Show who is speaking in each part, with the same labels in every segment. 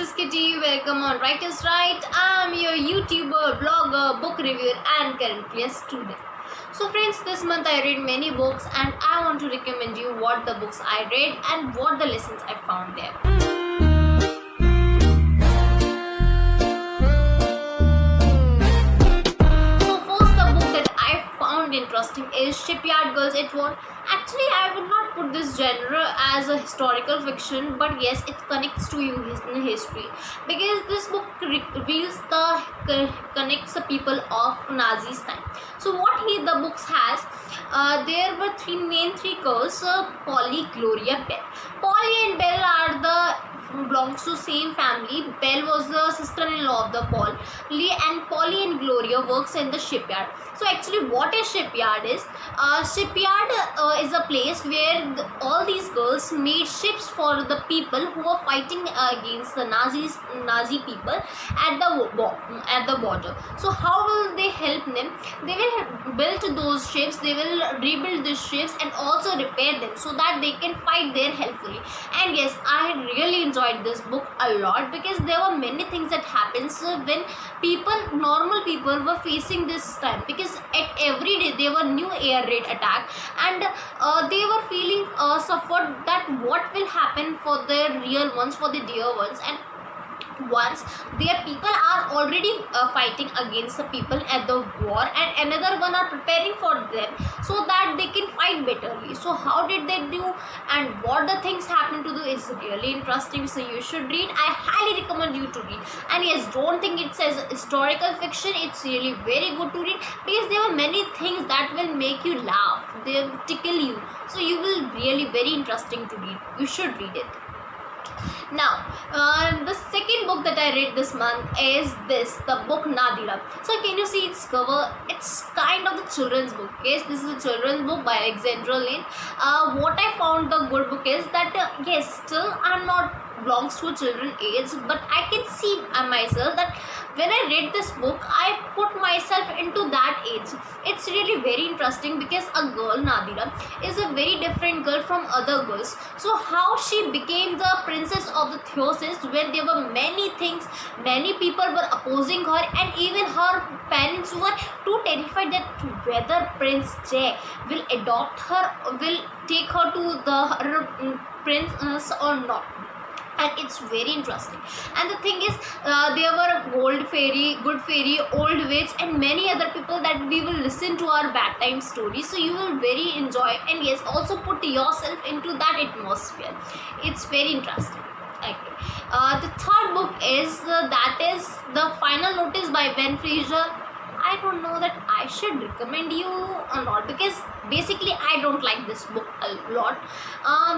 Speaker 1: is Kitty. Welcome on Writers Right. I'm your YouTuber, blogger, book reviewer, and currently a student. So friends, this month I read many books and I want to recommend you what the books I read and what the lessons I found there. Interesting is Shipyard Girls. Actually, I would not put this genre as a historical fiction, but yes, it connects to you in history because this book reveals connects the people of Nazi's time. So what the books has, there were three girls, Polly, Gloria, Belle. Polly and Belle are belongs to same family. Belle was the sister-in-law of the Polly, and Polly and Gloria works in the shipyard. So actually what a shipyard is, shipyard is a place where all these girls made ships for the people who were fighting against the Nazi people at the border. So how will they help them? They will build those ships, they will rebuild these ships and also repair them so that they can fight there helpfully. And yes, I had really enjoyed this book a lot because there were many things that happens when normal people were facing this time, because at every day there were new air raid attack and they were feeling suffered that what will happen for their real ones, for the dear ones, and once their people are already fighting against the people at the war and another one are preparing for them so that they can fight betterly. So how did they do and what the things happen to do is really interesting, so you should read. I highly recommend you to read. And yes, don't think it says historical fiction, it's really very good to read because there are many things that will make you laugh, they will tickle you, so you will really very interesting to read. You should read it. Now, the second book that I read this month is the book Nadira. So can you see its cover? It's kind of the children's book. Yes, this is a children's book by Alexandra Lane. What I found the good book is that yes, still I'm not belongs to children age, but I can see myself that when I read this book, I put myself into that age. It's really very interesting because a girl, Nadira, is a very different girl from other girls. So how she became the princess of the Theosis when there were many things, many people were opposing her, and even her parents were too terrified that whether Prince Jay will adopt her, will take her to her prince or not. And it's very interesting. And the thing is, there were gold fairy, good fairy, old witch, and many other people that we will listen to our bedtime stories. So you will very enjoy, and yes, also put yourself into that atmosphere. It's very interesting. Okay. The third book is the Final Notice by Ben Fraser. I don't know that I should recommend you or not because basically I don't like this book a lot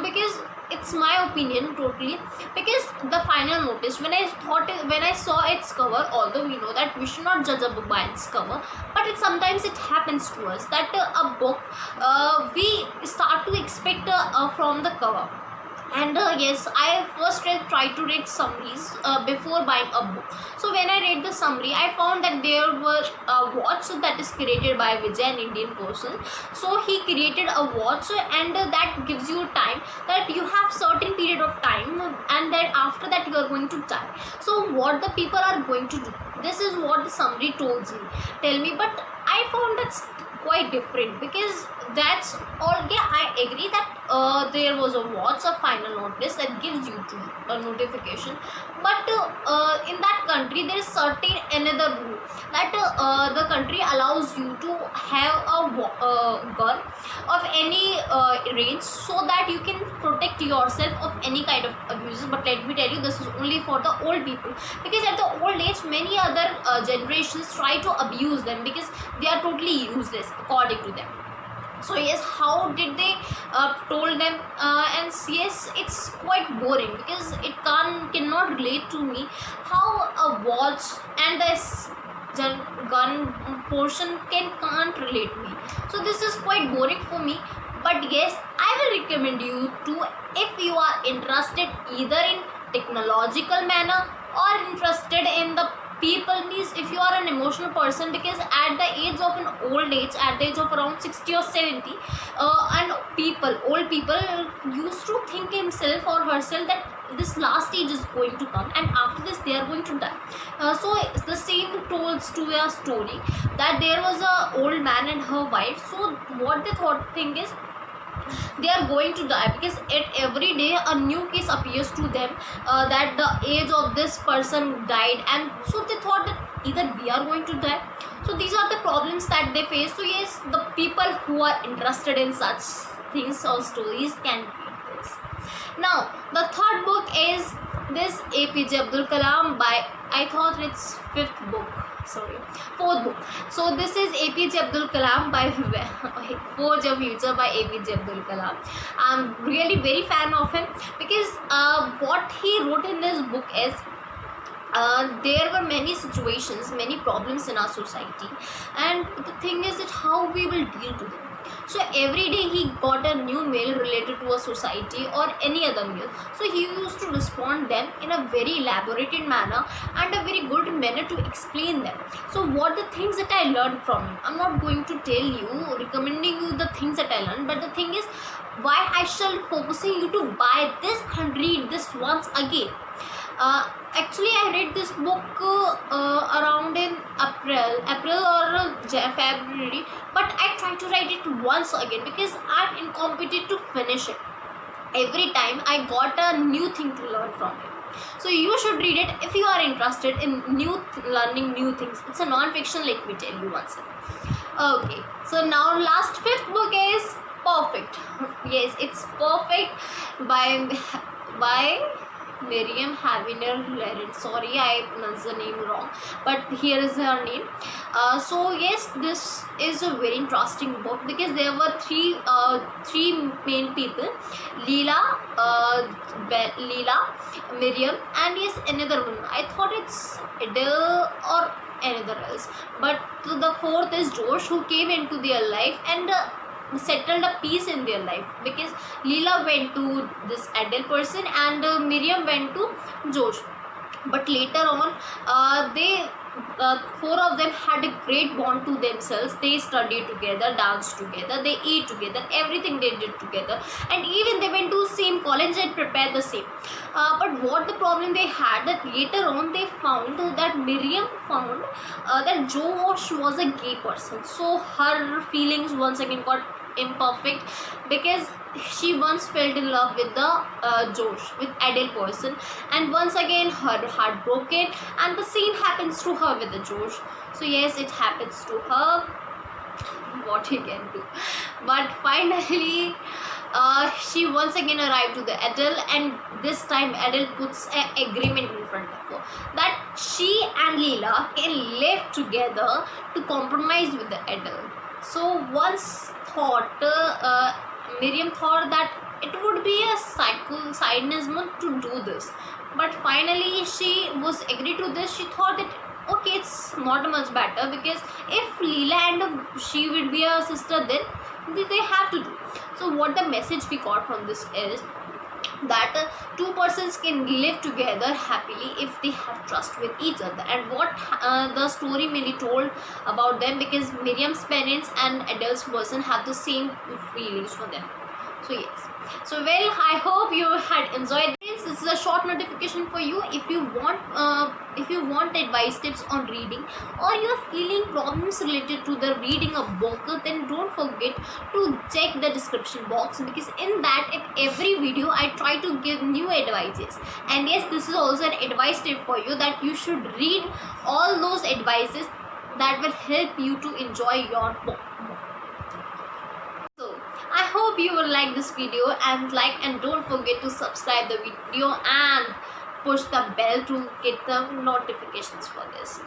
Speaker 1: because it's my opinion totally. Because the Final Notice, when I saw its cover, although we know that we should not judge a book by its cover, but sometimes it happens to us that a book we start to expect from the cover. And yes, I first tried to read summaries before buying a book. So when I read the summary, I found that there were a watch that is created by Vijay, an Indian person. So he created a watch and that gives you time that you have certain period of time and then after that you are going to die. So what the people are going to do, this is what the summary tell me, but I found that's quite different because that's all. Yeah, I agree that there was a watch, a final notice that gives you a notification, but in that country there is certain another rule that the country allows you to have a gun of any range so that you can protect yourself of any kind of abuses. But let me tell you, this is only for the old people because at the old age many other generations try to abuse them because they are totally useless according to them. So yes, how did they told them and yes, it's quite boring because it cannot relate to me how a watch and this gun portion can't relate me. So this is quite boring for me. But yes, I will recommend you to, if you are interested either in technological manner or interested in the people means if you are an emotional person, because at the age of an old age, at the age of around 60 or 70, and old people used to think himself or herself that this last stage is going to come and after this they are going to die. So the same told to a story that there was a old man and her wife. So what they thought thing is they are going to die, because every day a new case appears to them that the age of this person died, and so they thought that either we are going to die. So these are the problems that they face. So yes, the people who are interested in such things or stories can read this. Now the third book is this APJ Abdul Kalam by, I thought it's fourth book. So this is APJ Abdul Kalam by Forge a Future by APJ Abdul Kalam. I'm really very fan of him, because what he wrote in this book is there were many situations, many problems in our society, and the thing is that how we will deal to them. So every day he got a new mail related to a society or any other mail. So he used to respond them in a very elaborated manner and a very good manner to explain them. So what the things that I learned from him, I'm not going to tell you, recommending you the things that I learned, but the thing is why I shall focusing you to buy this and read this once again. Actually I read this book around in April or February, but I tried to write it once again because I'm incompetent to finish it. Every time I got a new thing to learn from it. So you should read it if you are interested in learning new things. It's a non-fiction, let me tell you once again. Okay, so now last fifth book is Perfect. Yes, it's Perfect by Miriam Haviner. Sorry, I pronounced the name wrong, but here is her name. So yes, this is a very interesting book because there were three main people: Leela, Miriam, and yes, another one. I thought it's Adele or another else, but the fourth is Josh, who came into their life and settled a peace in their life, because Leela went to this Adele person and Miriam went to Josh. But later on they four of them had a great bond to themselves. They studied together, danced together, they eat together, everything they did together, and even they went to same college and prepared the same. But what the problem they had, that later on they found that Miriam found that Josh was a gay person. So her feelings once again got imperfect, because she once fell in love with the Josh, with Adele person, and once again her heart broken, and the same happens to her with the Josh. So yes, it happens to her, what he can do. But finally she once again arrived to the Adele, and this time Adele puts an agreement in front of her that she and Leela can live together to compromise with the Adele. So once Miriam thought that it would be a cynicism to do this, but finally she was agreed to this. She thought that okay, it's not much better, because if Leela and she will be a sister, then they have to do. So what the message we got from this is that two persons can live together happily if they have trust with each other, and what the story mainly told about them, because Miriam's parents and Adele's person have the same feelings for them. So yes, so well, I hope you had enjoyed this. This is a short notification for you. If you want advice tips on reading, or you're feeling problems related to the reading a book, then don't forget to check the description box, because in that in every video I try to give new advices. And yes, this is also an advice tip for you, that you should read all those advices that will help you to enjoy your book. I hope you will like this video, and don't forget to subscribe the video and push the bell to get the notifications for this.